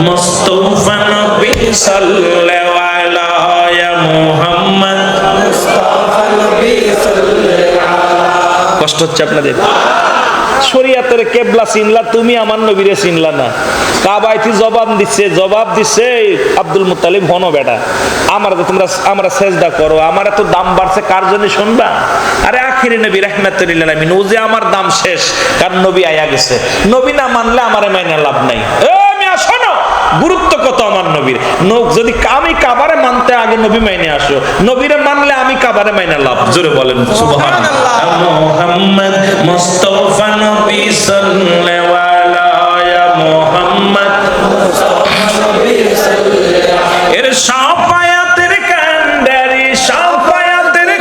মুস্তাফা নবী সাল্লাল্লাহু আলাইহি মুহাম্মদ মুস্তাফা নবী সাল্লাল্লাহু। কষ্ট হচ্ছে আপনাদের? শরীয়তের কেবলা চিনলা তুমি, আমার নবীরে চিনলা না। কাবাইতি জবাব দিচ্ছে আব্দুল মুত্তালিব, হনো বেটা আমরা সেজদা করো, আমার এত দাম বাড়ছে কার জন্য শুনবা? আরে আখিরি নবী রাহমাতুল লিল আলামিন, ও যে আমার দাম শেষ, কারণ নবী আয়া গেছে। নবী না মানলে আমারে মাইনা লাভ নাই। শোনো গুরুত্ব কত আমার নবীর। যদি আমি কাবারে মানতে আগে নবী মাইনে আসো, নবীরে মানলে আমি কাবারে মাইনা লাভ। জোরে বলেন সুবহানাল্লাহ। মুহাম্মদ মুস্তাফা নবী সাল্লাল্লাহু আলাইহি মুহাম্মদ মুস্তাফা নবী সাল্লাল্লাহু। এর শাফায়াতের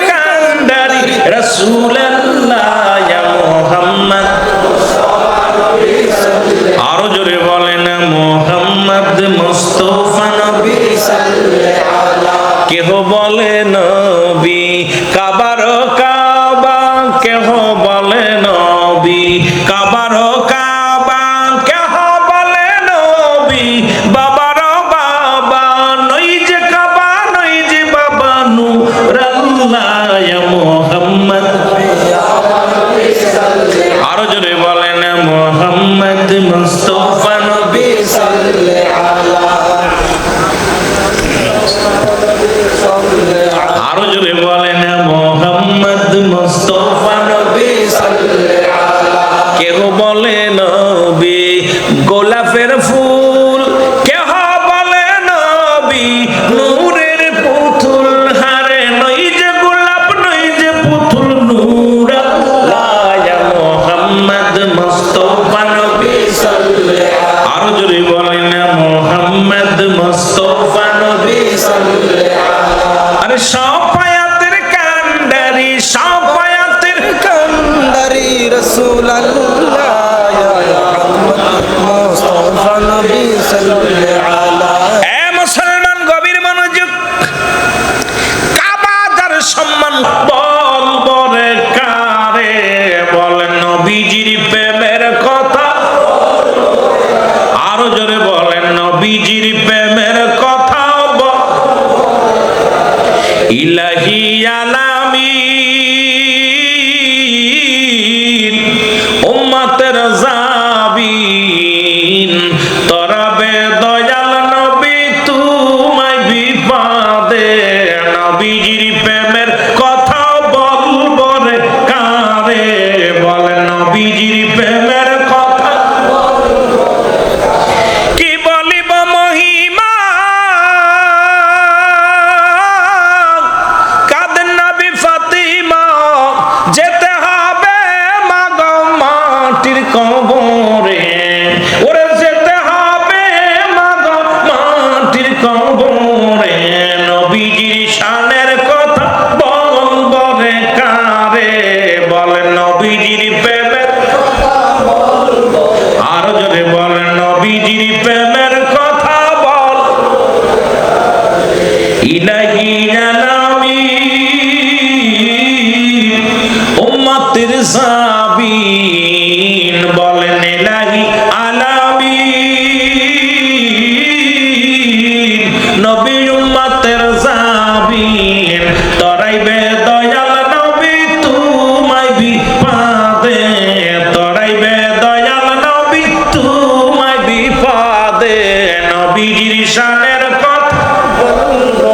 কান্ডারি রাসূলুল্লাহ ইয়া মুহাম্মদ মুস্তাফা নবী সাল্লাল্লাহু। আরো জোরে বলেন মুহাম্মদ মুস্তাফা নবী সাল্লাল্লাহু। কেহ বলে নবী কাবার কাবা, কেহ বলে নবী কাবার কাবা, কেহ বলে নবী বাবার বাবা, নই যে কাবা নই যে বাবা নূরুল্লাহ ইয়া মুহাম্মদ। আরো জোরে বলেন মুহাম্মদ মুস্তাফা নবী সাল্লাল্লাহু। আরো জোরে বলেন মুহাম্মদ মুস্তাফা নবী সাল্লাল্লাহু। কেহ বলে নবী গোলাপের ফুল, কেহ বলে নবী নূরের পুতুল, হারে নই যে গোলাপ নই যে পুতুল নূরুল্লাহ ইয়া মুহাম্মদ মুস্তাফা নবী সাল্লাল্লাহু। আরো জোরে বলেন মুহাম্মদ মুস্তাফা নবী সাল্লাল্লাহু। আরে শাফায়াতের কান্ডারি রাসূলুল্লাহ ইয়া মুহাম্মদ মুস্তাফা নবী সাল্লাল্লাহু। এ মুসলমান গভীর মনোযোগ। কাবা যার সম্মান বল বরে কারে, বলেন নবীজির প্রেমের কথা। আরো জোরে বলেন নবীজির প্রেমের কথা। ইলাহি আলামিন উম্মতের জাবিন, তরাবে দয়াল নবী তোমায় বিপদে, নবীজির প্রেমের কথা বলবো রে কারে, বলেন নবীজির প্রেমের কথা। কি বলিব মহিমা কাদের নবী ফাতিমা, যেতে হবে মাগো মাটির কবরে, ওরে যেতে হবে মাগো মাটির কবরে, নবীজির শানের কথা বলবো রে কারে, বলেন নবীজির প্রেমের কথা বলবো। আরো জোরে বলেন নবীজির প্রেমের কথা বল। ইলাহি আলামিন উম্মতের জাবিন, বলেন ইলাহি আলামিন নবী উম্মতের জাবিন, তরাইবে দয়াল নবী তোমায় বিপদে, তরাইবে দয়াল নবী তোমায় বিপদে, নবীজির শানের কথা বলবো